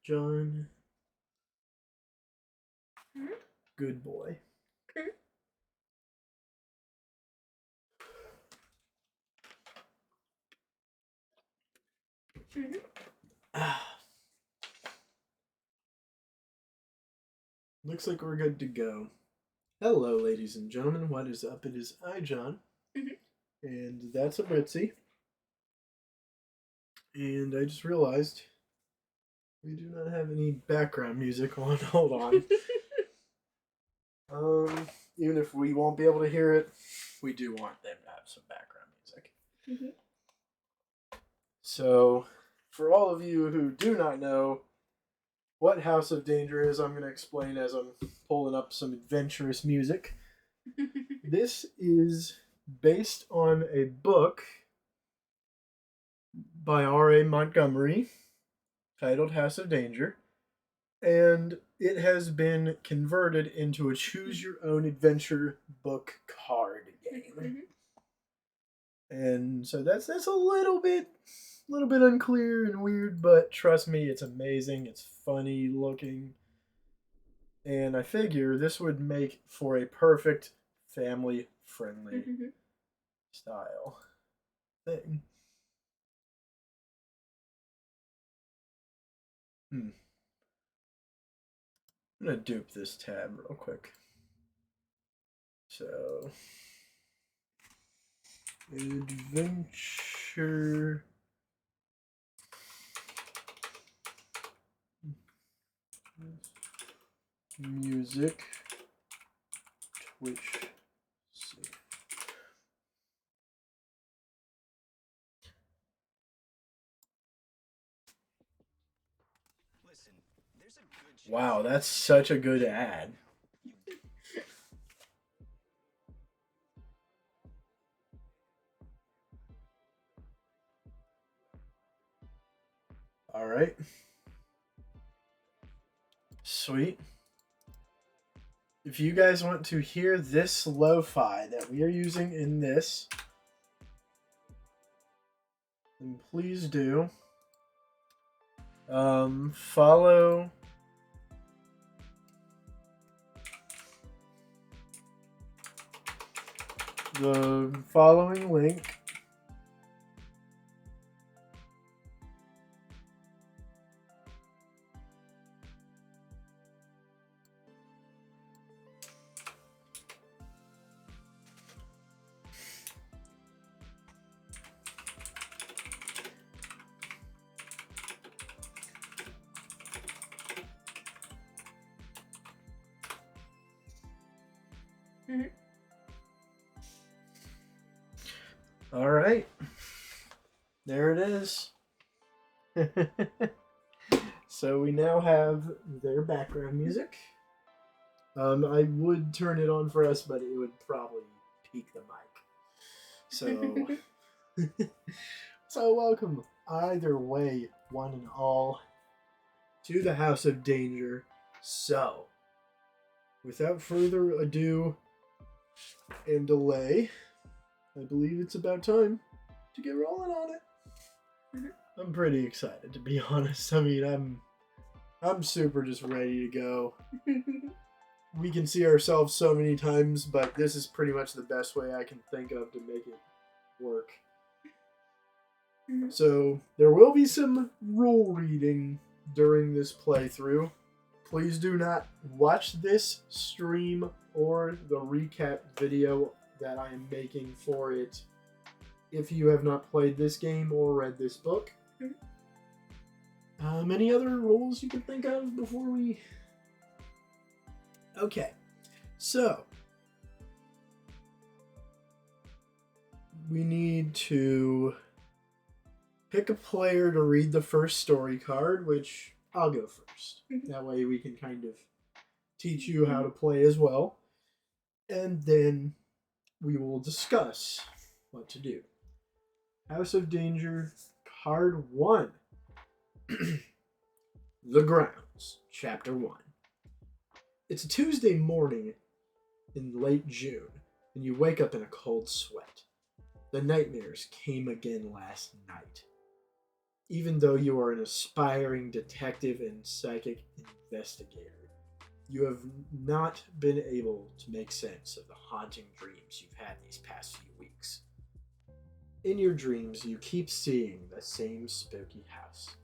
John, Mhm. good boy. Mhm. Mhm. Ah, looks like we're good to go. Hello, ladies and gentlemen. What is up? It is I, John, Mhm. and that's a Britzy. And I just realized we do not have any background music on. Hold on. Um, Even if we won't be able to hear it, we do want them to have some background music. Mhm. So, for all of you who do not know what House of Danger is, I'm going to explain as I'm pulling up some adventurous music. This is based on a book by R.A. Montgomery titled House of Danger, and it has been converted into a choose your own adventure book card game. Mhm. And so that's a little bit unclear and weird, but trust me, it's amazing. It's funny looking. And I figure this would make for a perfect family friendly Mhm. style thing. Hmm. I'm gonna dupe this tab real quick. So, adventure music Twitch. See. Wow, that's such a good ad. All right. Sweet. If you guys want to hear this lo-fi that we are using in this, then please do. Follow the following link. Mhm. All right. There it is. So we now have their background music. I would turn it on for us, but it would probably peak the mic. So, so welcome either way, one and all, to the House of Danger. So, without further ado and delay, I believe it's about time to get rolling on it. Mhm. I'm pretty excited, to be honest. I mean, I'm super just ready to go. We can see ourselves so many times, but this is pretty much the best way I can think of to make it work. Mhm. So there will be some rule reading during this playthrough. Please do not watch this stream or the recap video that I am making for it if you have not played this game or read this book. Mhm. Any other rules you can think of before we... Okay, so we need to pick a player to read the first story card, which I'll go first. Mhm. That way we can kind of teach you how to play as well. And then we will discuss what to do. House of Danger, card 1. The Grounds, chapter 1. It's a Tuesday morning in late June, and you wake up in a cold sweat. The nightmares came again last night. Even though you are an aspiring detective and psychic investigator, you have not been able to make sense of the haunting dreams you've had these past few weeks. In your dreams, you keep seeing the same spooky house.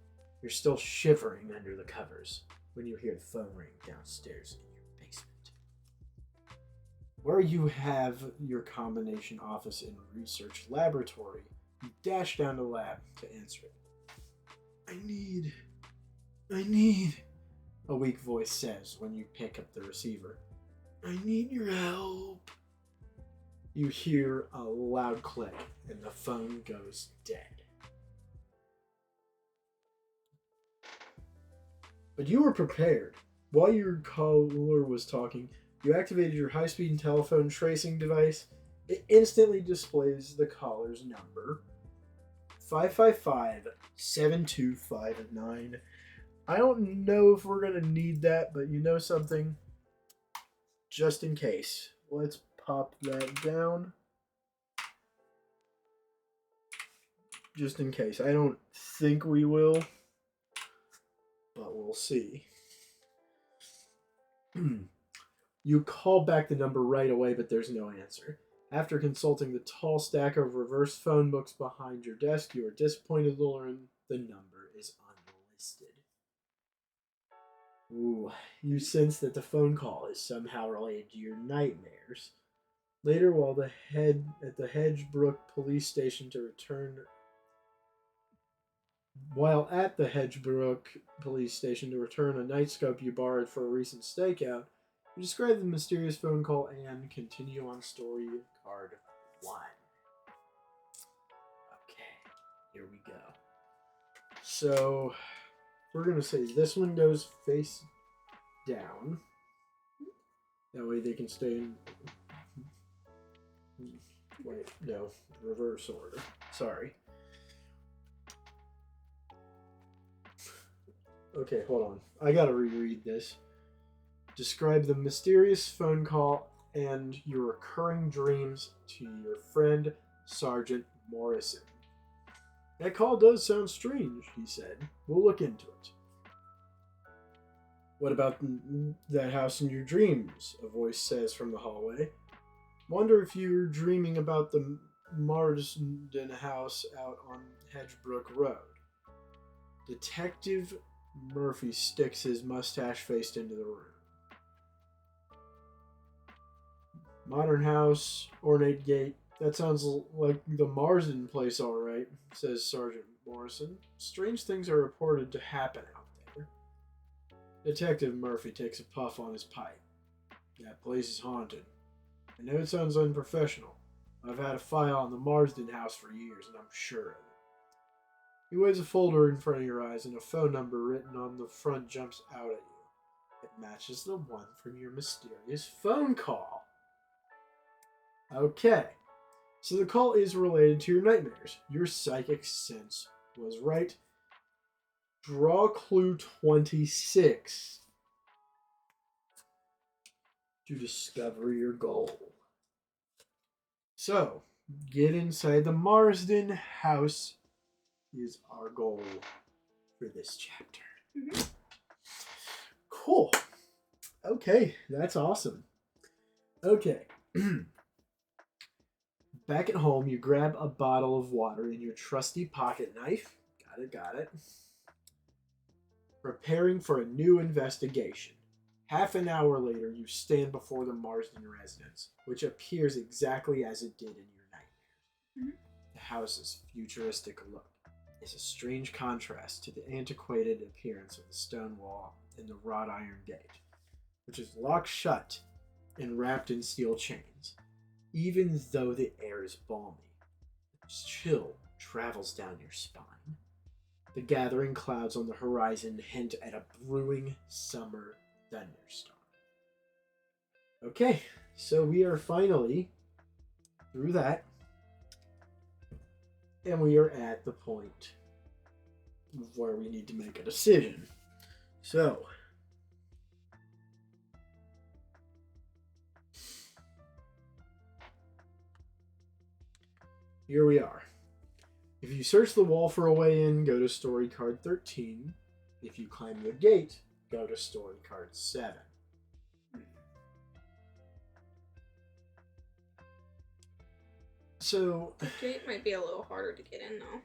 You're still shivering under the covers when you hear the phone ring downstairs in your basement. Where you have your combination office and research laboratory, you dash down the lab to answer it. I need, a weak voice says when you pick up the receiver. I need your help. You hear a loud click and the phone goes dead. But you were prepared. While your caller was talking, you activated your high-speed telephone tracing device. It instantly displays the caller's number. 555-7259. I don't know if we're going to need that, but you know something? Just in case. Let's pop that down. Just in case. I don't think we will, but we'll see. You call back the number right away, but there's no answer. After consulting the tall stack of reverse phone books behind your desk, you are disappointed to learn the number is unlisted. Ooh, you sense that the phone call is somehow related to your nightmares. Later, while at the Hedgebrook police station to return a nightscope you borrowed for a recent stakeout, you describe the mysterious phone call and continue on story card 1. Okay, here we go. So, we're going to say this one goes face down. That way they can stay in... Wait, no. Reverse order. Sorry. Okay, hold on. I gotta reread this. Describe the mysterious phone call and your recurring dreams to your friend, Sergeant Morrison. That call does sound strange, he said. We'll look into it. What about that house in your dreams? A voice says from the hallway. Wonder if you're dreaming about the Marsden house out on Hedgebrook Road. Detective Murphy sticks his mustache face into the room. Modern house, ornate gate. That sounds like the Marsden place, all right, says Sergeant Morrison. Strange things are reported to happen out there. Detective Murphy takes a puff on his pipe. That place is haunted. I know it sounds unprofessional. I've had a file on the Marsden house for years, and I'm sure of it. He waves a folder in front of your eyes, and a phone number written on the front jumps out at you. It matches the one from your mysterious phone call. Okay, so the call is related to your nightmares. Your psychic sense was right. Draw clue 26 to discover your goal. So, get inside the Marsden house is our goal for this chapter. Mm-hmm. Cool. Okay, that's awesome. Okay. Back at home, you grab a bottle of water and your trusty pocket knife. Got it. Preparing for a new investigation. Half an hour later, you stand before the Marsden residence, which appears exactly as it did in your nightmares. Mm-hmm. The house's futuristic look is a strange contrast to the antiquated appearance of the stone wall and the wrought iron gate, which is locked shut and wrapped in steel chains. Even though the air is balmy, a chill travels down your spine. The gathering clouds on the horizon hint at a brewing summer thunderstorm. Okay, so we are finally through that, and we are at the point where we need to make a decision. So, here we are. If you search the wall for a way in, go to story card 13. If you climb the gate, go to story card 7. So, The gate might be a little harder to get in, though.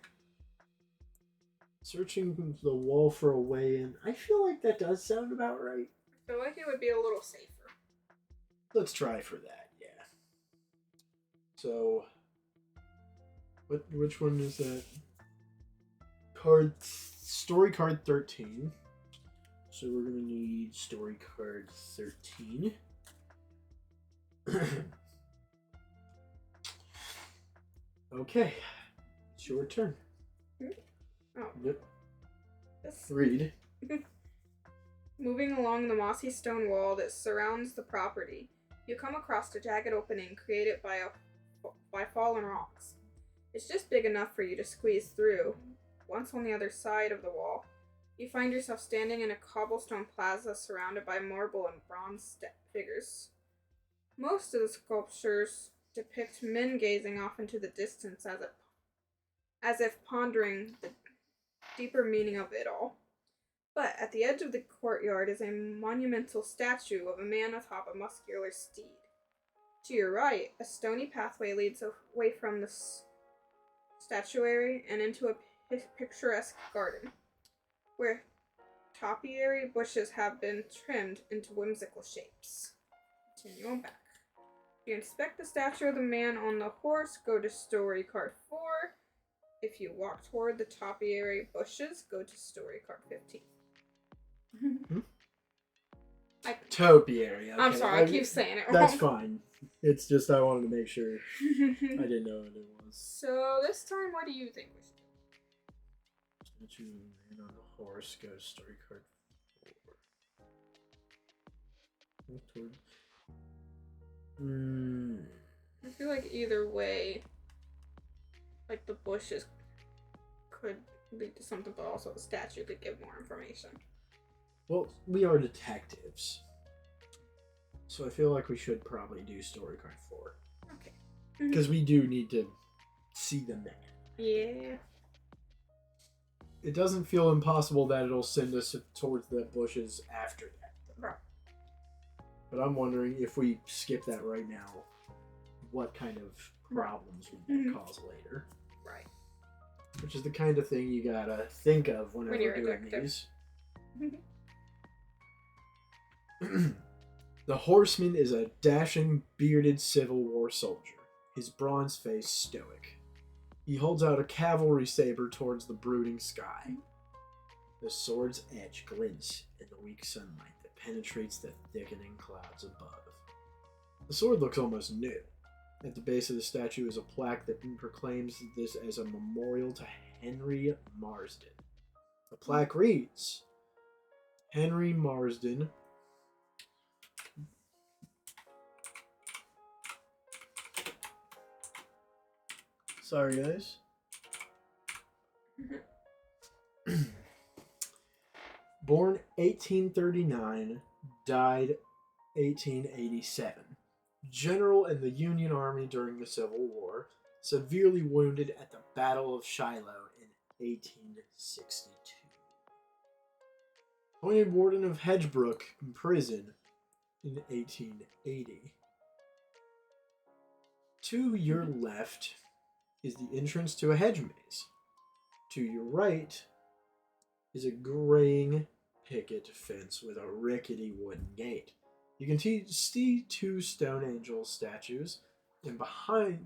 searching the wall for a way in, I feel like that does sound about right. I feel like it would be a little safer. Let's try for that, yeah. So, which one is that? Story card 13. So we're going to need story card 13. Okay. It's your turn. Oh. Yep. This... Read. Moving along the mossy stone wall that surrounds the property, you come across a jagged opening created by fallen rocks. It's just big enough for you to squeeze through. Once on the other side of the wall, you find yourself standing in a cobblestone plaza surrounded by marble and bronze figures. Most of the sculptures depict men gazing off into the distance as if pondering the deeper meaning of it all. But at the edge of the courtyard is a monumental statue of a man atop a muscular steed. To your right, a stony pathway leads away from the statuary and into a picturesque garden, where topiary bushes have been trimmed into whimsical shapes. Continue on back. If you inspect the statue of the man on the horse, go to story card 4. If you walk toward the topiary bushes, go to story card 15. Topiary. Okay. I'm sorry, I keep saying it wrong. That's fine. It's just I wanted to make sure I didn't know what it was. So this time, what do you think we should do? Statue of the man on the horse. Go to story card 4. I feel like either way, like the bushes could lead to something, but also the statue could give more information. Well, we are detectives. So I feel like we should probably do story card 4. Okay. Because we do need to see the man. Yeah. It doesn't feel impossible that it'll send us towards the bushes after that. Right. But I'm wondering if we skip that right now, what kind of problems would that cause later? Right. Which is the kind of thing you gotta think of whenever When you're doing detective. these. The horseman is a dashing, bearded Civil War soldier, his bronze face stoic. He holds out a cavalry saber towards the brooding sky. The sword's edge glints in the weak sunlight that penetrates the thickening clouds above. The sword looks almost new. At the base of the statue is a plaque that proclaims this as a memorial to Henry Marsden. The plaque reads, Henry Marsden, sorry guys, born 1839, died 1887. General in the Union Army during the Civil War, severely wounded at the Battle of Shiloh in 1862. Appointed Warden of Hedgebrook Prison in 1880. To your left is the entrance to a hedge maze. To your right is a graying picket fence with a rickety wooden gate. You can see 2 stone angel statues, and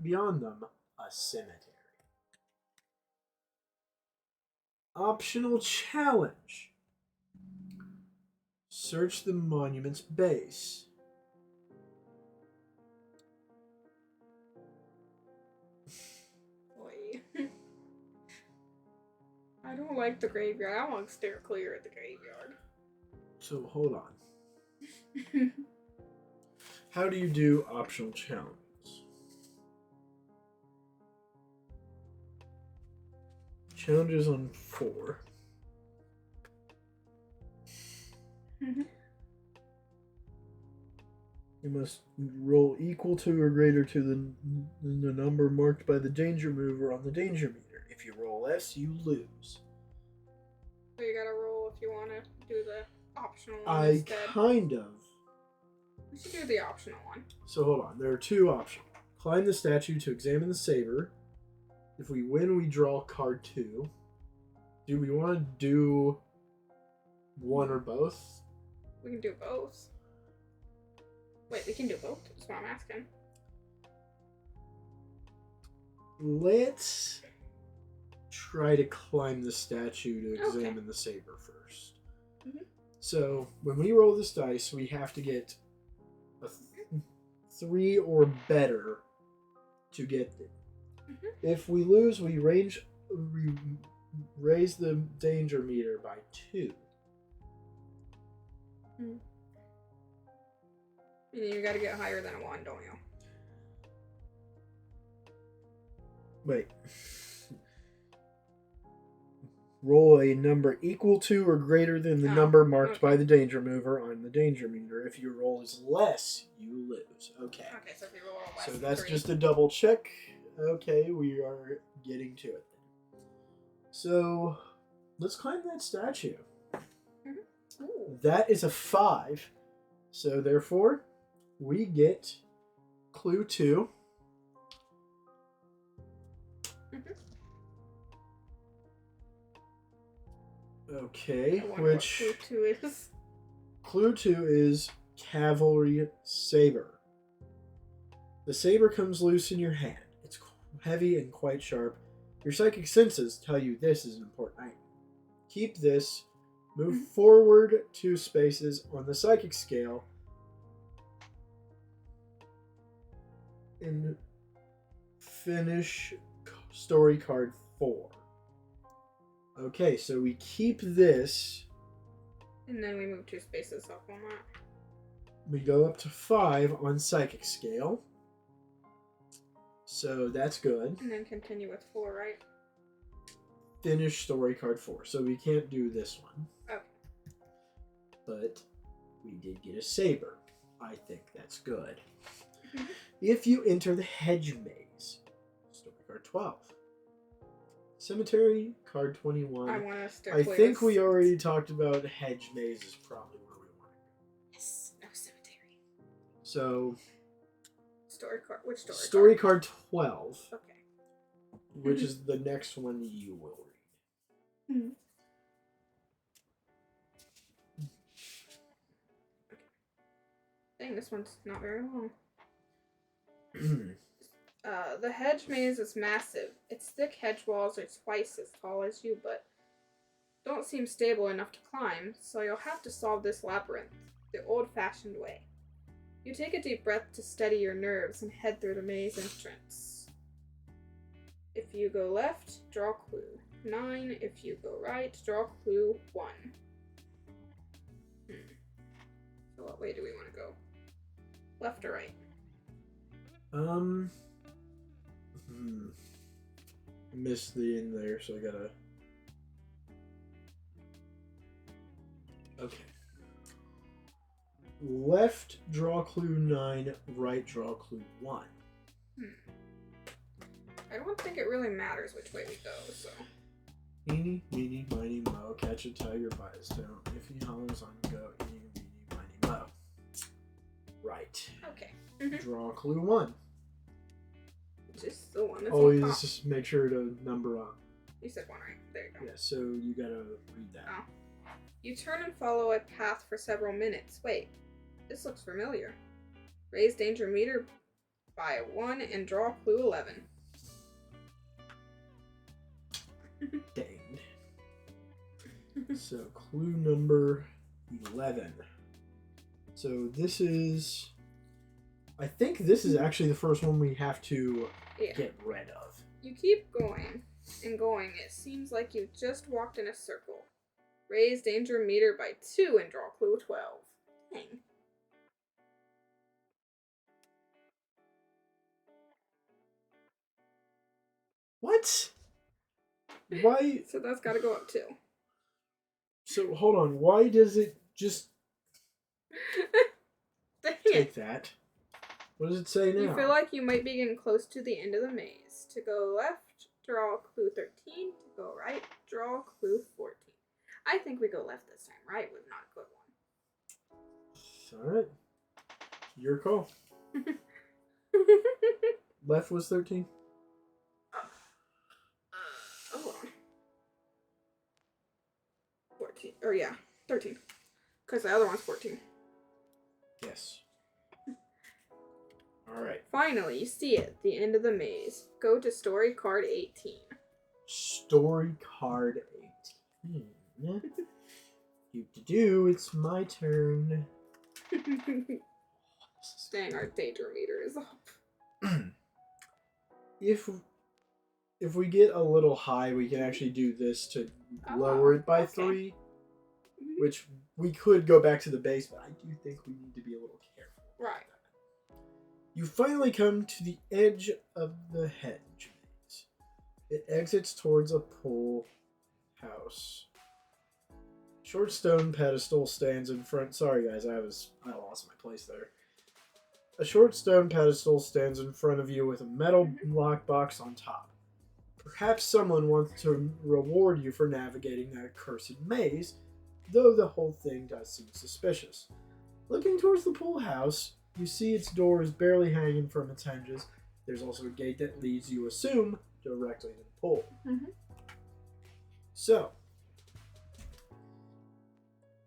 beyond them, a cemetery. Optional challenge. Search the monument's base. Boy. I don't like the graveyard. I want to steer clear of the graveyard. So hold on. How do you do optional challenges? Challenges on 4. You must roll equal to or greater to the number marked by the danger mover on the danger meter. If you roll less, you lose. So you gotta roll if you want to do the optional one I instead. kind of. We should do the optional one. So hold on. There are two options. Climb the statue to examine the saber. If we win, we draw card 2. Do we want to do one or both? We can do both. Wait, we can do both? That's what I'm asking. Let's try to climb the statue to examine the saber first. Mhm. So when we roll this dice, we have to get a 3 or better to get it. Mhm. If we lose, we raise the danger meter by 2. You gotta get higher than a 1, don't you? Wait. Roll a number equal to or greater than the number marked by the danger mover on the danger meter. If your roll is less, you lose. Okay. Okay, so if you roll less So than that's 3. just a double check. Okay, we are getting to it. So let's climb that statue. Ooh. That is a 5. So therefore, we get clue 2. Okay, I wonder which what clue 2 is. Clue 2 is cavalry saber. The saber comes loose in your hand. It's heavy and quite sharp. Your psychic senses tell you this is an important item. Keep this. Move forward 2 spaces on the psychic scale. And finish story card 4. Okay, so we keep this. And then we move 2 spaces up on that. We go up to 5 on psychic scale. So that's good. And then continue with 4, right? Finish story card 4. So we can't do this one. Okay. But we did get a saber. I think that's good. If you enter the hedge maze, story card 12. Cemetery card 21. I want us to I think we already talked about hedge maze is probably where we want to go. Yes, no cemetery. So Story card. Which story? story card 12, Okay. which is the next one you will read. Dang, this one's not very long. The hedge maze is massive. Its thick hedge walls are twice as tall as you, but don't seem stable enough to climb, so you'll have to solve this labyrinth the old-fashioned way. You take a deep breath to steady your nerves and head through the maze entrance. If you go left, draw clue 9. If you go right, draw clue 1. So what way do we want to go? Left or right? Missed the end there, so I gotta. Okay. Left, draw clue 9. Right, draw clue 1. I don't think it really matters which way we go, so. Eeny, meeny, miny, mo. Catch a tiger by its tail. If he hollers on go, eeny, meeny, miny, mo. Right. Okay. Draw clue 1. Just the one that's Always on top. just make sure to number up. You said 1, right? There you go. Yeah, so you gotta read that. Oh. You turn and follow a path for several minutes. Wait, this looks familiar. Raise danger meter by 1 and draw clue 11. Dang. So clue number 11. So this is. I think this is actually the first one we have to get rid of. You keep going and going. It seems like you've just walked in a circle. Raise danger meter by 2 and draw clue 12. Dang. What? Why? So that's got to go up too. So hold on. Why does it just Dang take it. that? What does it say now? You feel like you might be getting close to the end of the maze. To go left, Draw clue 13 to go right. Draw clue 14. I think we go left this time. Right was not a good one. Alright. Your call. Left was 13. Hold on. 14. Or yeah, 13. Because the other one's 14. Yes. Alright. Finally, you see it. The end of the maze. Go to story card 18. Story card 18. Do, it's my turn. Dang, our danger meter is up. If we get a little high, we can actually do this to lower it by 3. Which we could go back to the base, but I do think we need to be a little careful. Right. You finally come to the edge of the hedge maze. It exits towards a pool house. Short stone pedestal stands in front. Sorry guys, I lost my place there. A short stone pedestal stands in front of you with a metal lockbox on top. Perhaps someone wants to reward you for navigating that cursed maze, though the whole thing does seem suspicious. Looking towards the pool house, you see its door is barely hanging from its hinges. There's also a gate that leads, you assume, directly to the pool. So,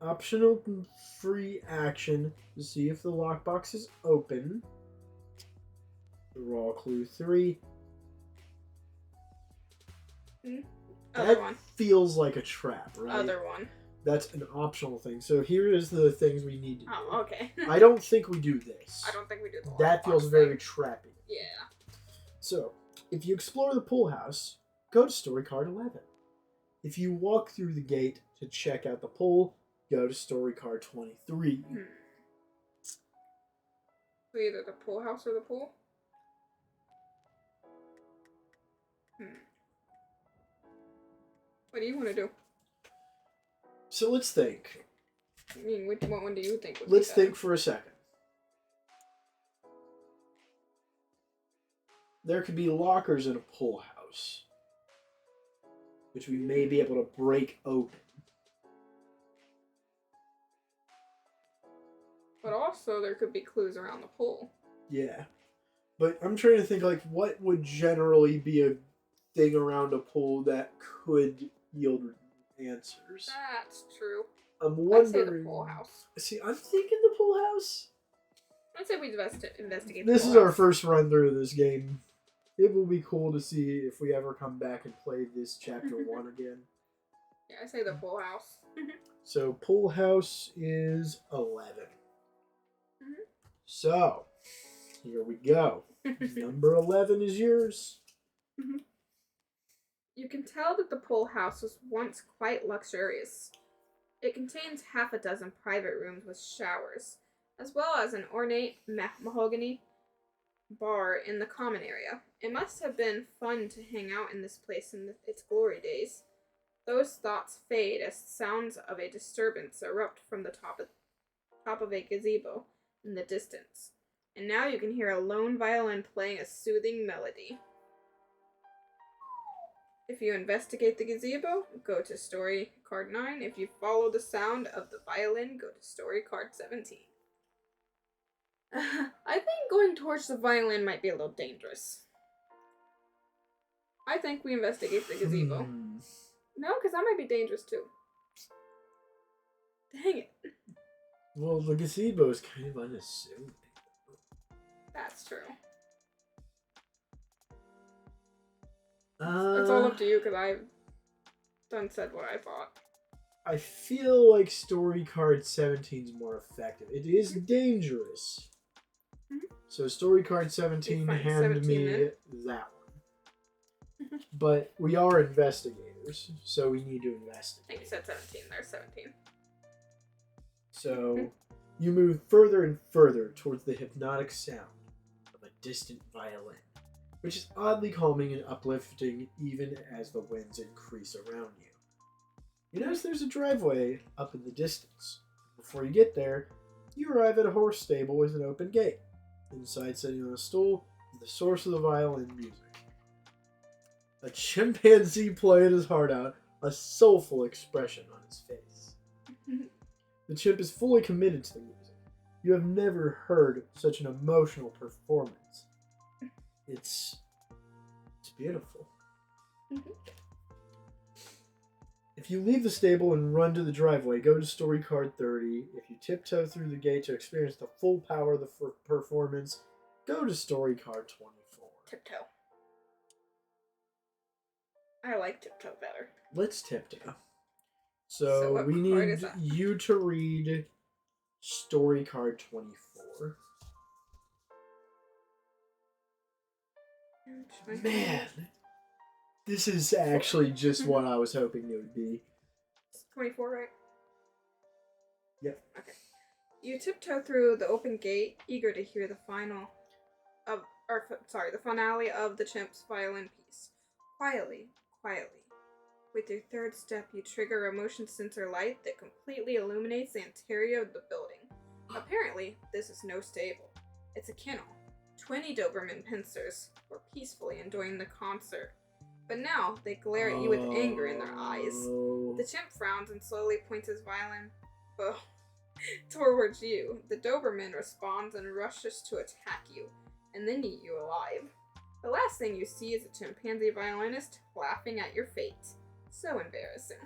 optional free action to see if the lockbox is open. Draw clue 3. Other That one. feels like a trap, right? Other one. That's an optional thing. So here is the things we need to do. Oh, okay. I don't think we do this. I don't think we do the That lockbox feels thing. very trappy. Yeah. So, if you explore the pool house, go to story card 11. If you walk through the gate to check out the pool, go to story card 23. So either the pool house or the pool? What do you want to do? So let's think. I mean, what one do you think would Let's be better? think for a second. There could be lockers in a pool house, which we may be able to break open. But also, there could be clues around the pool. Yeah. But I'm trying to think, like, what would generally be a thing around a pool that could yield answers? That's true. I'm I'd wondering... say the pool house. See, I'm thinking the pool house. I'd say we investigate. This the is pool our house. first run through this game. It will be cool to see if we ever come back and play this chapter 1 again. Yeah, I say the pool house. So, pool house is 11. So, here we go. Number 11 is yours. You can tell that the pool house was once quite luxurious. It contains half a dozen private rooms with showers, as well as an ornate mahogany bar in the common area. It must have been fun to hang out in this place in its glory days. Those thoughts fade as sounds of a disturbance erupt from the top of a gazebo in the distance. And now you can hear a lone violin playing a soothing melody. If you investigate the gazebo, go to story card 9. If you follow the sound of the violin, go to story card 17. I think going towards the violin might be a little dangerous. I think we investigate the gazebo. No, because that might be dangerous too. Dang it. Well, the gazebo is kind of unassuming. That's true. It's It's all up to you because I've done said what I thought. I feel like story card 17 is more effective. It is dangerous. So story card 17, Fine, hand 17 me then. that one. But we are investigators, so we need to I think investigate. you said 17. There's 17. So you move further and further towards the hypnotic sound of a distant violin, which is oddly calming and uplifting even as the winds increase around you. You notice there's a driveway up in the distance. Before you get there, you arrive at a horse stable with an open gate. Inside, sitting on a stool, is the source of the violin music. A chimpanzee playing his heart out, a soulful expression on his face. The chimp is fully committed to the music. You have never heard such an emotional performance. It's beautiful. If you leave the stable and run to the driveway, go to story card 30. If you tiptoe through the gate to experience the full power of the performance, go to story card 24. Tiptoe. I like tiptoe better. Let's tiptoe. So So what we card need is that? you to read story card 24. Man, this is actually just what I was hoping it would be. It's 24, right? Yep. Okay. You tiptoe through the open gate, eager to hear the finale of the chimp's violin piece. Quietly. With your third step, you trigger a motion sensor light that completely illuminates the interior of the building. Apparently, this is no stable. It's a kennel. 20 Doberman pincers were peacefully enjoying the concert, but now they glare at you with anger in their eyes. The chimp frowns and slowly points his violin bow towards you. The Doberman responds and rushes to attack you, and then eat you alive. The last thing you see is a chimpanzee violinist laughing at your fate. So embarrassing.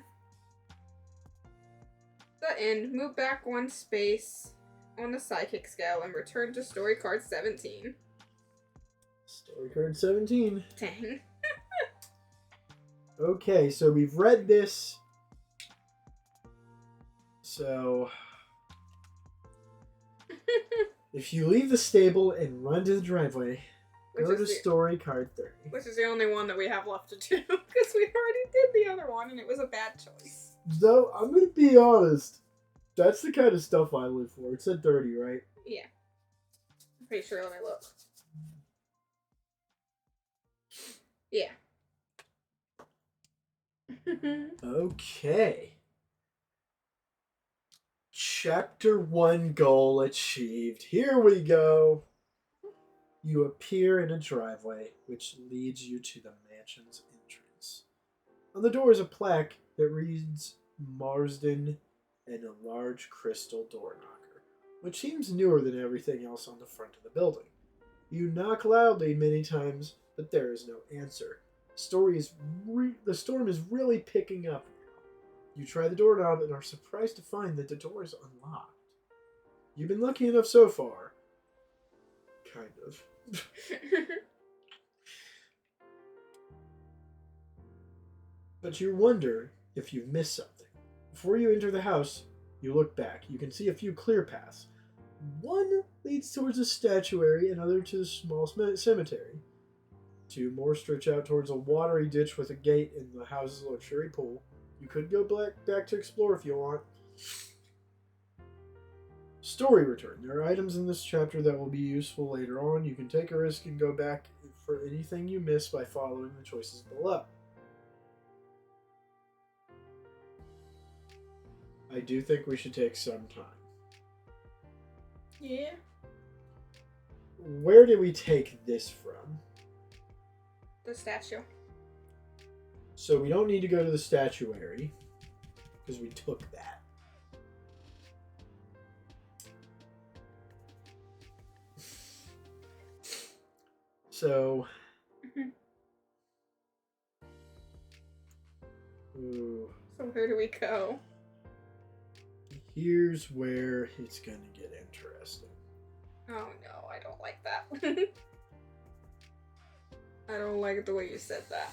The end. Move back one space on the psychic scale and return to story card 17. Story card 17. Dang. Okay, so we've read this. So if you leave the stable and run to the driveway, go to story card 30. Which is the only one that we have left to do, because we already did the other one and it was a bad choice. Though, I'm going to be honest, that's the kind of stuff I live for. It said 30, right? Yeah. I'm pretty sure when I look. Yeah. Okay. Chapter 1 goal achieved. Here we go. You appear in a driveway, which leads you to the mansion's entrance. On the door is a plaque that reads Marsden and a large crystal door knocker, which seems newer than everything else on the front of the building. You knock loudly many times, but there is no answer. The storm is really picking up now. You try the doorknob and are surprised to find that the door is unlocked. You've been lucky enough so far. Kind of. But you wonder if you've missed something. Before you enter the house, you look back. You can see a few clear paths. One leads towards a statuary, another to the small cemetery. Two more stretch out towards a watery ditch with a gate in the house's luxury pool. You could go back to explore if you want. Story return. There are items in this chapter that will be useful later on. You can take a risk and go back for anything you miss by following the choices below. I do think we should take some time. Yeah. Where did we take this from? The statue. So we don't need to go to the statuary, because we took that. So... Ooh. So where do we go? Here's where it's gonna get interesting. Oh no, I don't like that. I don't like the way you said that.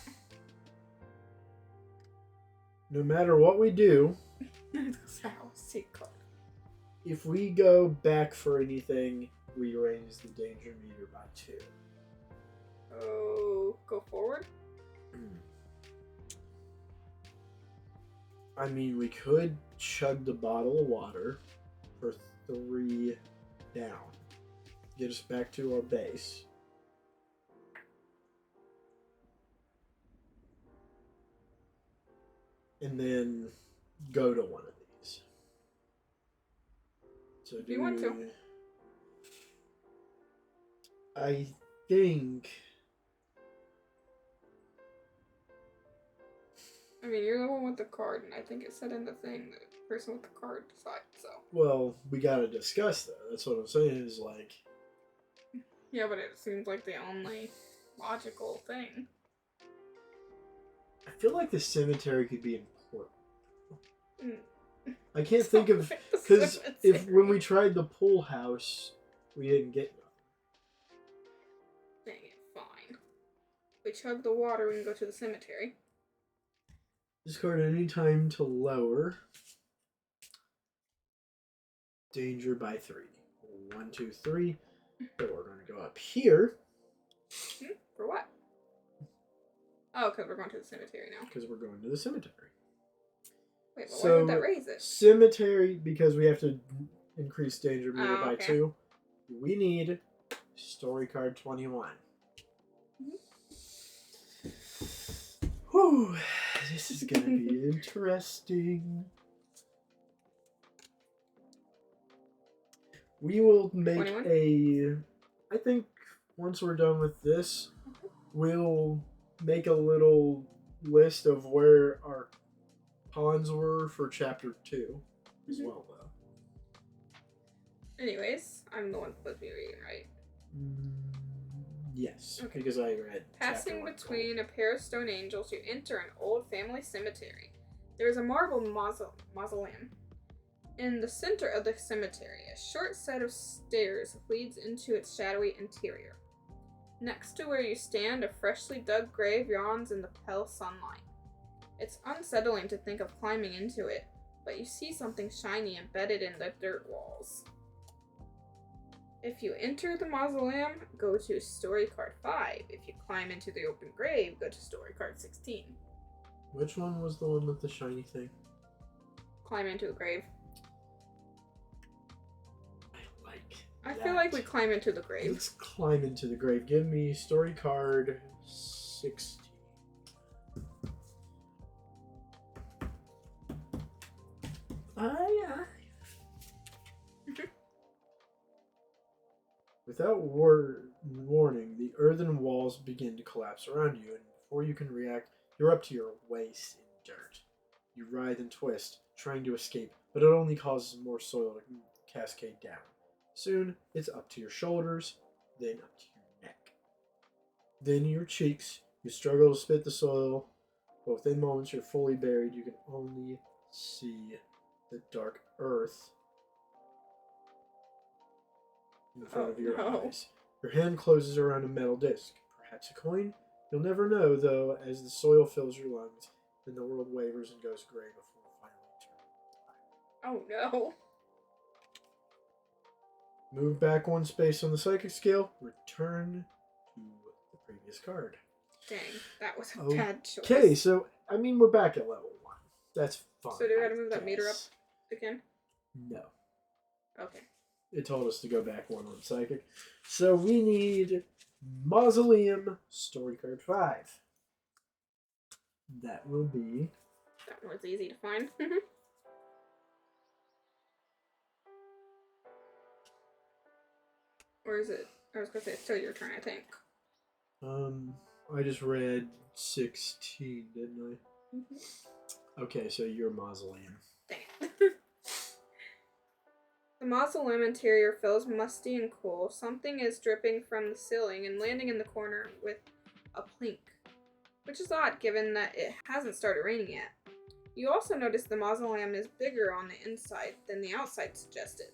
No matter what we do, if we go back for anything, we raise the danger meter by 2. Oh, go forward? I mean, we could chug the bottle of water for 3 down. Get us back to our base. And then go to one of these. So do you want to? I think I mean, you're the one with the card, and I think it said in the thing that the person with the card decides, so. Well, we gotta discuss that. That's what I'm saying is like... Yeah, but it seems like the only logical thing. I feel like the cemetery could be important. Mm. I can't think of... Like the Because if when we cemetery. tried the pool house, we didn't get nothing. Dang it, fine. We chug the water and go to the cemetery. Discard any time to lower danger by 3. 1, 2, 3. So we're going to go up here. For what? Oh, because we're going to the cemetery now. Because we're going to the cemetery. Wait, but So, why would that raise it? Cemetery, because we have to increase danger meter by okay. 2. We need story card 21. Whew, this is going to be interesting. We will make 21? I think once we're done with this, we'll make a little list of where our pawns were for chapter 2 as well, though. Anyways, I'm the one supposed to be reading, right? Yes, Okay. because I read. Passing between a pair of stone angels, you enter an old family cemetery. There is a marble mausoleum. In the center of the cemetery, a short set of stairs leads into its shadowy interior. Next to where you stand, a freshly dug grave yawns in the pale sunlight. It's unsettling to think of climbing into it, but you see something shiny embedded in the dirt walls. If you enter the mausoleum, go to story card 5. If you climb into the open grave, go to story card 16. Which one was the one with the shiny thing? Climb into the grave. I That. feel like we climb into the grave. Let's climb into the grave. Give me story card 16. Aye. Without warning, the earthen walls begin to collapse around you, and before you can react, you're up to your waist in dirt. You writhe and twist, trying to escape, but it only causes more soil to cascade down. Soon, it's up to your shoulders, then up to your neck. Then your cheeks. You struggle to spit the soil, but within moments you're fully buried. You can only see the dark earth in front of your eyes. Your hand closes around a metal disc, perhaps a coin? You'll never know, though, as the soil fills your lungs, and the world wavers and goes gray before finally turning black. Oh no. Move back 1 space on the psychic scale. Return to the previous card. Dang, that was a bad choice. Okay, so, I mean, we're back at level 1. That's fine. So do we have to move that meter up again? No. Okay. It told us to go back 1 on psychic. So we need Mausoleum, story card 5. That will be... That one was easy to find. Or is it? I was gonna say it's still your turn, I think. I just read 16, didn't I? Mm-hmm. Okay, so you're Mausoleum. Dang it. The mausoleum interior feels musty and cool. Something is dripping from the ceiling and landing in the corner with a plink, which is odd given that it hasn't started raining yet. You also notice the mausoleum is bigger on the inside than the outside suggested.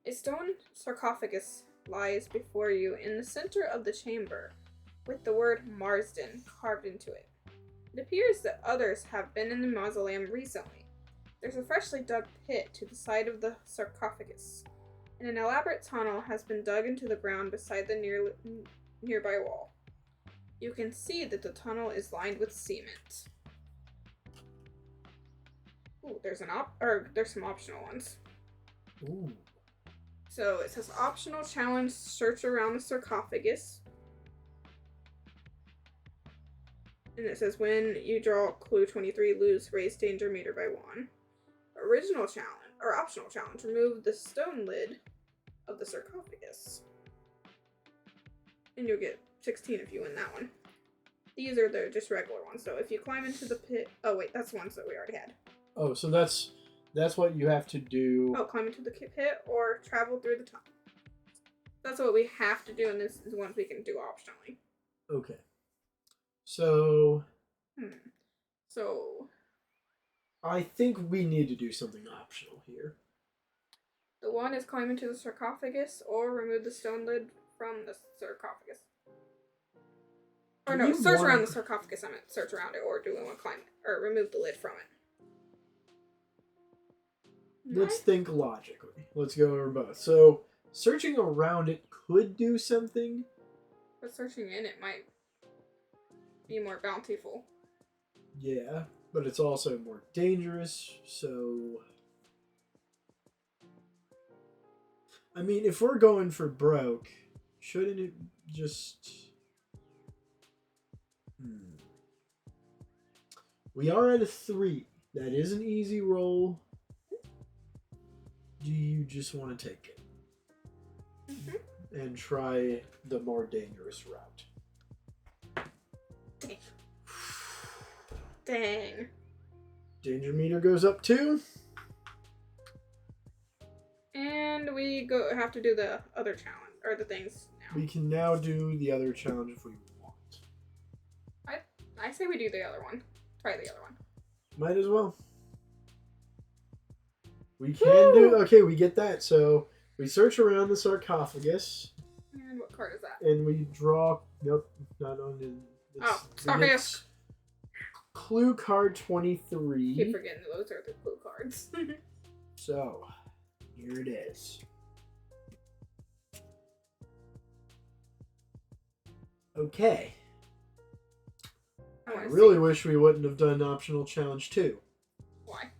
A stone sarcophagus lies before you in the center of the chamber, with the word Marsden carved into it. It appears that others have been in the mausoleum recently. There's a freshly dug pit to the side of the sarcophagus, and an elaborate tunnel has been dug into the ground beside the nearby wall. You can see that the tunnel is lined with cement. Ooh, there's some optional ones. Ooh. So it says optional challenge: search around the sarcophagus. And it says when you draw clue 23, lose raise danger meter by 1. Optional challenge: remove the stone lid of the sarcophagus. And you'll get 16 if you win that one. These are the just regular ones. So if you climb into the pit... Oh, wait, that's ones that we already had. Oh, so that's what you have to do. Oh, climb into the pit or travel through the tunnel. That's what we have to do, and this is ones we can do optionally. Okay. So... So... I think we need to do something optional here. The one is climb into the sarcophagus or remove the stone lid from the sarcophagus. Or no, search around the sarcophagus. I meant search around it, or do we want to climb it? Or remove the lid from it? Let's think logically. Let's go over both. So, searching around it could do something. But searching in it might be more bountiful. Yeah, but it's also more dangerous, so... I mean, if we're going for broke, shouldn't it just... We are at a 3. That is an easy roll. Do you just want to take it? And try the more dangerous route? Dang. Danger meter goes up 2. And we have to do the other challenge, or the things now. We can now do the other challenge if we want. I say we do the other one. Try the other one. Might as well. We can do... Okay, we get that. So, we search around the sarcophagus. And what card is that? And we draw... Nope, not on the... Sorry. Clue card 23. I keep forgetting those are the clue cards. So, here it is. Okay. I really wish we wouldn't have done optional challenge 2. Why?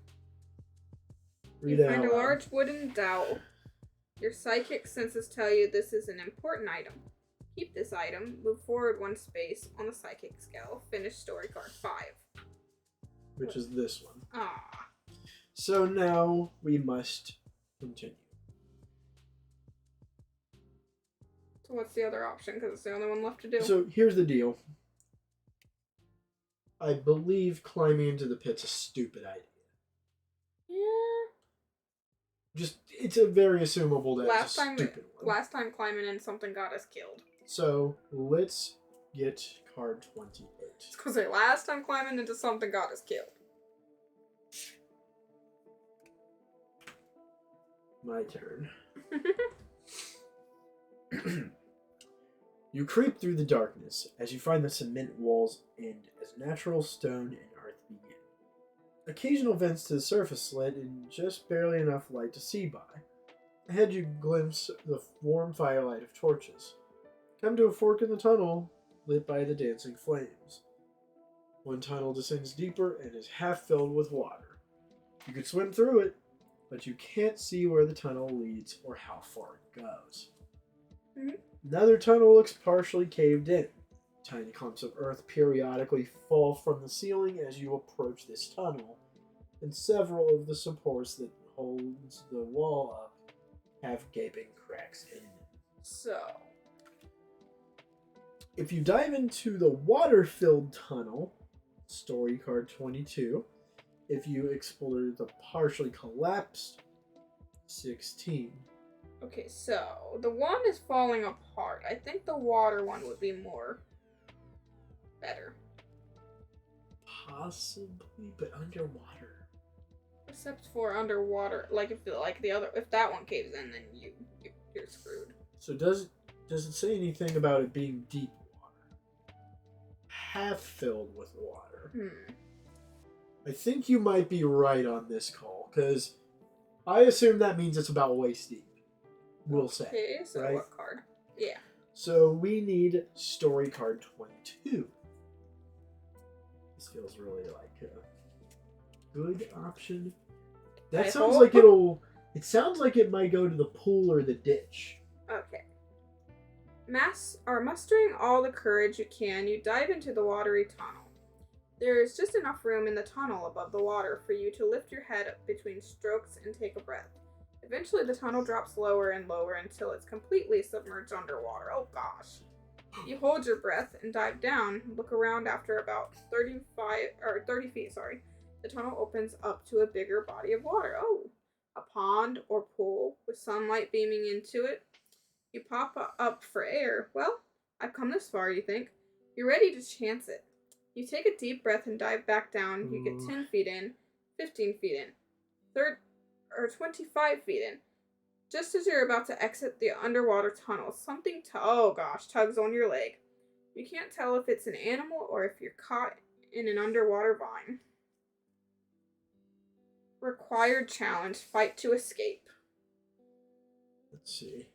Read you out find a loud. large wooden dowel. Your psychic senses tell you this is an important item. Keep this item. Move forward 1 space on the psychic scale. Finish story card 5. Which is this one. Ah. So now we must continue. So what's the other option? Because it's the only one left to do. So here's the deal. I believe climbing into the pit's a stupid idea. Yeah. Just, it's a very assumable that it's a stupid one. Last time climbing in, something got us killed. So let's get card 28. It's because the last time climbing into something got us killed. My turn. You creep through the darkness as you find the cement walls end as natural stone and earth begin. Occasional vents to the surface let in just barely enough light to see by. Ahead you glimpse the warm firelight of torches. Come to a fork in the tunnel, lit by the dancing flames. One tunnel descends deeper and is half filled with water. You could swim through it, but you can't see where the tunnel leads or how far it goes. Another tunnel looks partially caved in. Tiny clumps of earth periodically fall from the ceiling as you approach this tunnel, and several of the supports that holds the wall up have gaping cracks in them. So, if you dive into the water-filled tunnel, story card 22, if you explore the partially collapsed, 16. okay, so the one is falling apart. I think the water one would be more better. Possibly, but underwater. Except for underwater, like if that one caves in, then you're screwed. So does it say anything about it being deep water? Half filled with water. I think you might be right on this call, because I assume that means it's about waist deep. We'll say. Okay, so right? what card? Yeah. So we need story card 22. This feels really like a good option. That sounds like it sounds like it might go to the pool or the ditch. Okay. Mustering all the courage you can, you dive into the watery tunnel. There is just enough room in the tunnel above the water for you to lift your head up between strokes and take a breath. Eventually, the tunnel drops lower and lower until it's completely submerged underwater. Oh gosh. You hold your breath and dive down. Look around after about 30 feet, sorry. The tunnel opens up to a bigger body of water. Oh, a pond or pool with sunlight beaming into it. You pop up for air. Well, I've come this far, you think. You're ready to chance it. You take a deep breath and dive back down. You get 10 feet in, 15 feet in, 25 feet in. Just as you're about to exit the underwater tunnel, something tugs on your leg. You can't tell if it's an animal or if you're caught in an underwater vine. Required challenge, fight to escape. Let's see.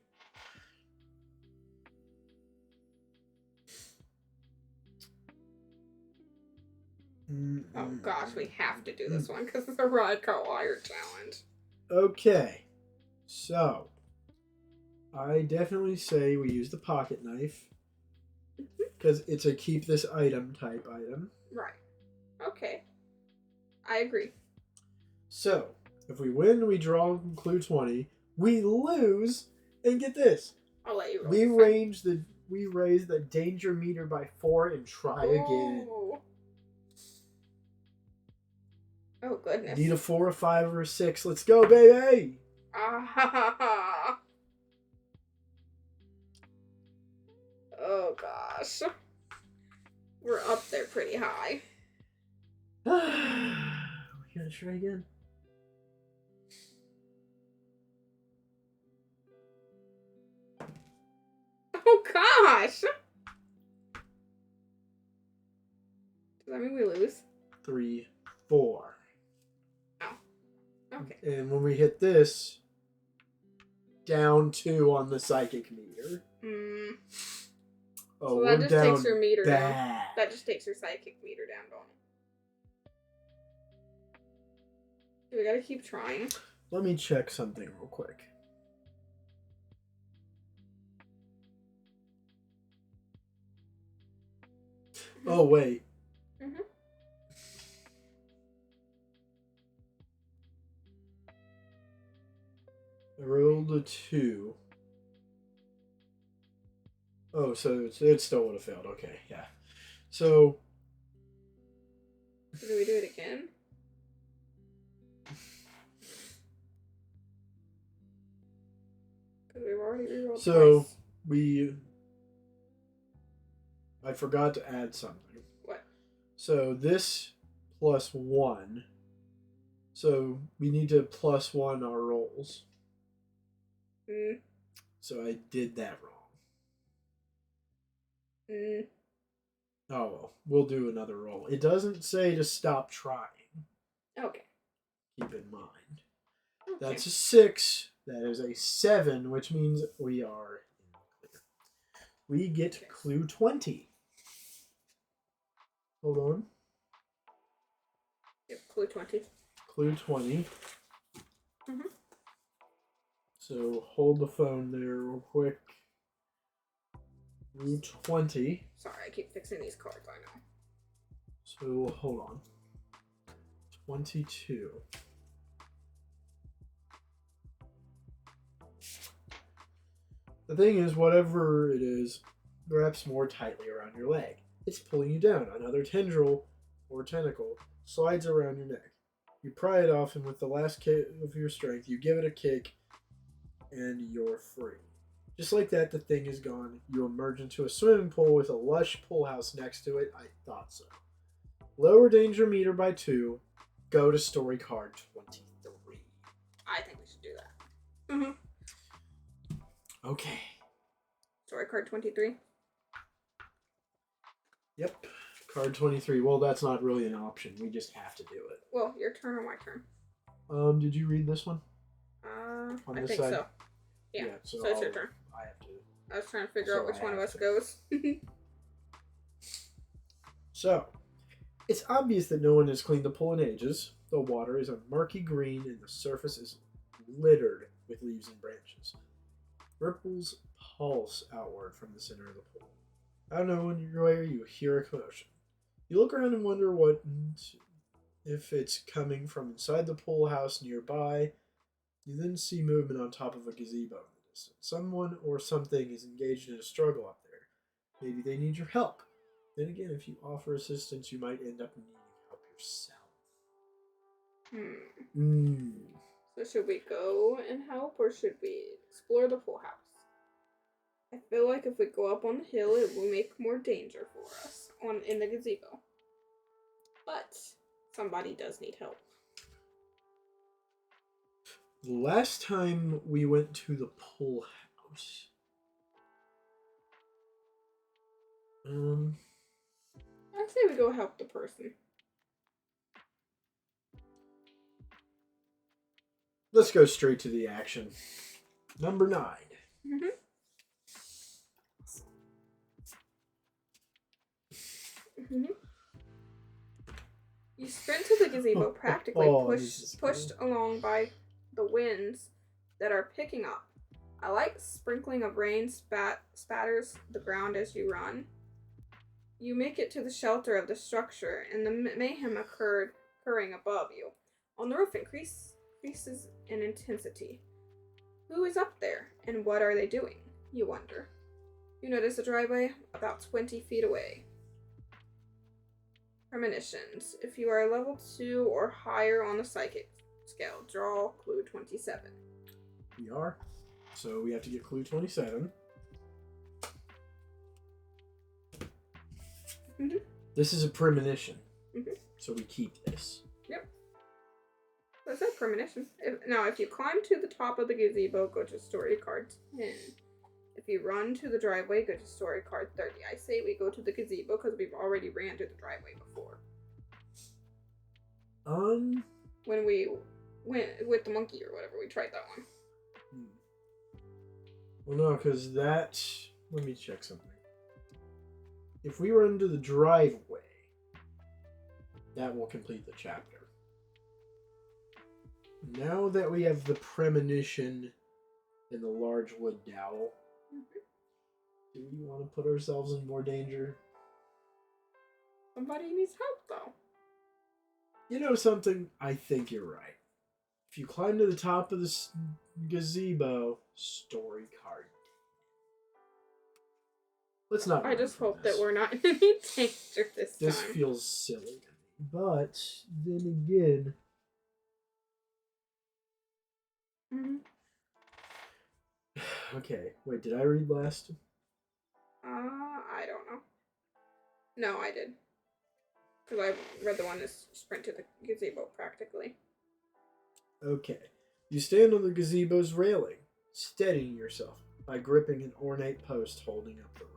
Oh gosh, we have to do this one because it's a required challenge. Okay. So, I definitely say we use the pocket knife because it's a keep this item type item. Right. Okay. I agree. So, if we win, we draw clue 20. We lose, and get this. I'll let you roll. We raise the danger meter by 4 and try again. Oh goodness. Need a 4, a 5, or a 6. Let's go, baby! Oh gosh. We're up there pretty high. We gotta try again. Oh gosh! Does that mean we lose? 3, 4. Oh. Okay. And when we hit this, down 2 on the psychic meter. Oh, so that just takes your meter bad. down. That just takes your psychic meter down, don't it? We gotta keep trying. Let me check something real quick. Oh, wait. I rolled a 2. Oh, so it still would have failed. Okay, yeah. So... Do we do it again? Because we've already rerolled twice. I forgot to add something. What? So this plus 1. So we need to plus 1 our rolls. So I did that wrong. Oh well, we'll do another roll. It doesn't say to stop trying. Okay. Keep in mind. Okay. That's a 6. That is a 7, which means we are in the clear. We get clue 20. Hold on. Yep, clue 20. Clue 20. So hold the phone there real quick. Clue 20. Sorry, I keep fixing these cards, I know. So hold on. 22. The thing is, whatever it is, wraps more tightly around your leg. It's pulling you down. Another tendril or tentacle slides around your neck. You pry it off, and with the last kick of your strength, you give it a kick, and you're free. Just like that, the thing is gone. You emerge into a swimming pool with a lush pool house next to it. I thought so. Lower danger meter by 2. Go to story card 23. I think we should do that. Okay. Story card 23. Yep. Card 23. Well, that's not really an option. We just have to do it. Well, your turn or my turn? Did you read this one? I think so. Yeah. So it's your turn. I have to. I was trying to figure out which one of us goes. So, it's obvious that no one has cleaned the pool in ages. The water is a murky green and the surface is littered with leaves and branches. Ripples pulse outward from the center of the pool. Out of nowhere, you hear a commotion. You look around and wonder if it's coming from inside the pool house nearby. You then see movement on top of a gazebo in the distance. Someone or something is engaged in a struggle up there. Maybe they need your help. Then again, if you offer assistance, you might end up needing help yourself. So should we go and help, or should we explore the full house? I feel like if we go up on the hill, it will make more danger for us in the gazebo. But somebody does need help. The last time we went to the pool house, I say we go help the person. let's go straight to the action. Number 9. You sprint to the gazebo, practically pushed along by the winds that are picking up. A light sprinkling of rain spatters the ground as you run. You make it to the shelter of the structure, and the mayhem occurring above you. On the roof increases in intensity. Who is up there, and what are they doing? You wonder. You notice a driveway about 20 feet away. Premonitions. If you are level 2 or higher on the psychic scale, draw clue 27. We are. So we have to get clue 27. This is a premonition. So we keep this. Yep. That's a premonition. If you climb to the top of the gazebo, go to story card 10. If you run to the driveway, go to story card 30. I say we go to the gazebo because we've already ran to the driveway before. When we went with the monkey or whatever, we tried that one. Well, no, because that... Let me check something. If we run to the driveway, that will complete the chapter. Now that we have the premonition and the large wood dowel, do we want to put ourselves in more danger? Somebody needs help, though. You know something? I think you're right. If you climb to the top of the gazebo, story card. Let's not. I just hope that we're not in any danger this time. This feels silly to me. But then again... Okay, wait, did I read last? I don't know. No, I did. Because I read the one that sprint to the gazebo, practically. Okay. You stand on the gazebo's railing, steadying yourself by gripping an ornate post holding up the roof.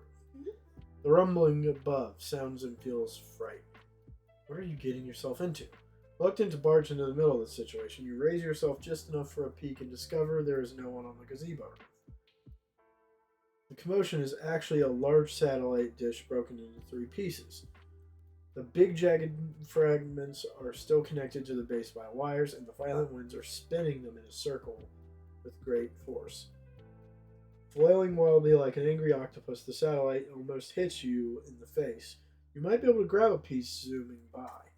The rumbling above sounds and feels frightening. What are you getting yourself into? Reluctant to barge into the middle of the situation, you raise yourself just enough for a peek and discover there is no one on the gazebo roof. The commotion is actually a large satellite dish broken into 3 pieces. The big jagged fragments are still connected to the base by wires, and the violent winds are spinning them in a circle with great force. Flailing wildly like an angry octopus, the satellite almost hits you in the face. You might be able to grab a piece zooming by.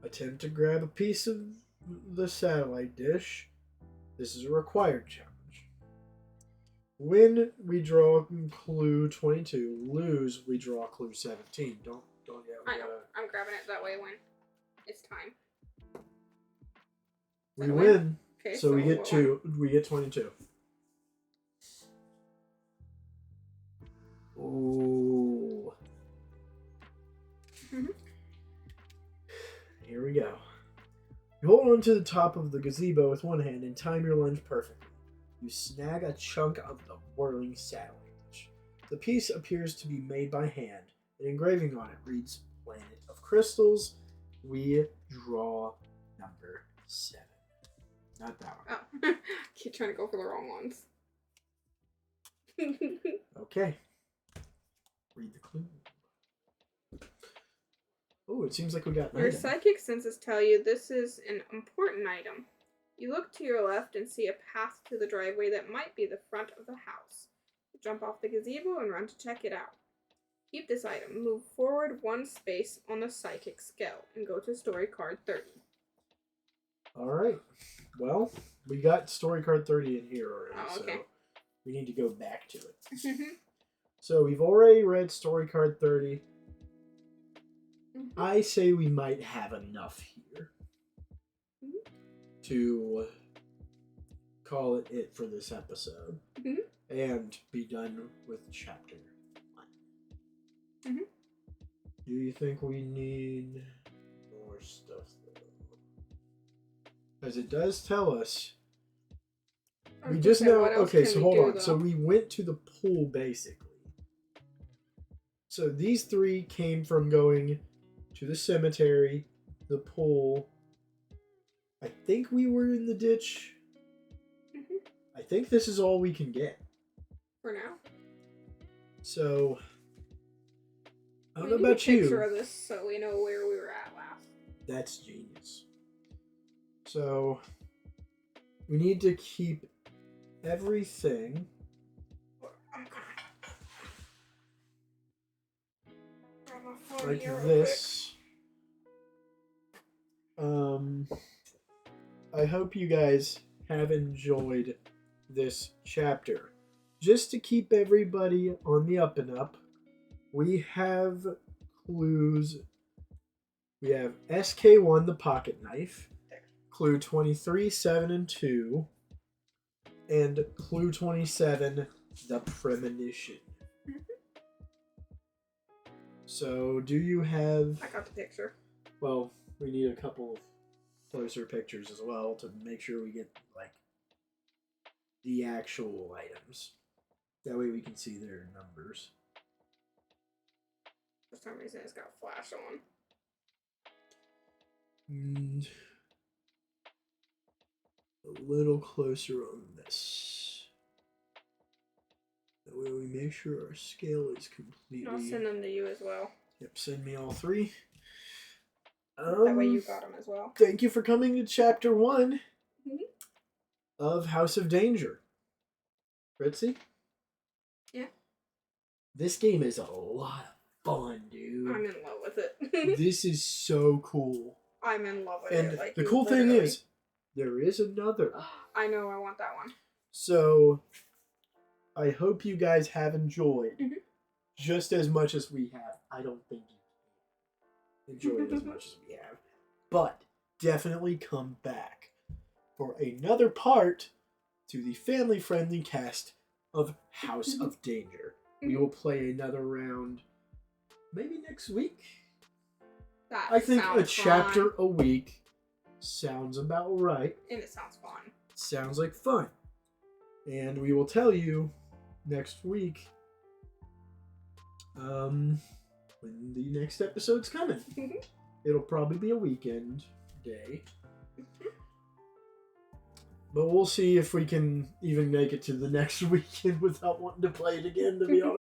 Attempt to grab a piece of the satellite dish. This is a required challenge. When we draw clue 22, lose, we draw clue 17. Don't yet. I know. I'm grabbing it that way when it's time. We win. Okay, so we get 2. We get 22. Ooh. Here we go. You hold on to the top of the gazebo with one hand and time your lunge perfectly. You snag a chunk of the whirling satellite dish. The piece appears to be made by hand. An engraving on it reads Planet of Crystals. We draw number 7. Not that one. Oh, keep trying to go for the wrong ones. Okay. Read the clue. Oh, it seems like we got an Your item. psychic senses tell you this is an important item. You look to your left and see a path to the driveway that might be the front of the house. You jump off the gazebo and run to check it out. Keep this item. Move forward 1 space on the psychic scale and go to story card 30. Alright. Well, we got story card 30 in here already, Oh, okay. so we need to go back to it. So we've already read story card 30. Mhm. I say we might have enough here to call it for this episode and be done with chapter 1. Do you think we need more stuff though? Because it does tell us. We just know. Okay, so hold on. So we went to the pool basically. So these 3 came from going to the cemetery, the pool. I think we were in the ditch. I think this is all we can get. For now. So, I don't We know need a about you. picture of this so we know where we were at last. That's genius. So, we need to keep everything. I'm gonna Like this. I hope you guys have enjoyed this chapter. Just to keep everybody on the up and up, we have clues. We have SK1, the pocket knife, clue 23, 7 and 2, and clue 27, the premonition. So, do you have... I got the picture. Well, we need a couple of closer pictures as well to make sure we get, like, the actual items. That way we can see their numbers. For some reason it's got flash on. And a little closer on this. That way we make sure our scale is completely... I'll send them to you as well. Yep, send me all 3. That way you got them as well. Thank you for coming to chapter 1 of House of Danger. Ritzy? Yeah? This game is a lot of fun, dude. I'm in love with it. This is so cool. I'm in love with And it. Like, the cool thing is, there is another. I know, I want that one. So, I hope you guys have enjoyed just as much as we have. I don't think you enjoyed it as much as we have. But, definitely come back for another part to the family-friendly cast of House of Danger. We will play another round maybe next week. I think a chapter a week sounds about right. And it sounds fun. Sounds like fun. And we will tell you next week when the next episode's coming. It'll probably be a weekend day. But we'll see if we can even make it to the next weekend without wanting to play it again, to be honest.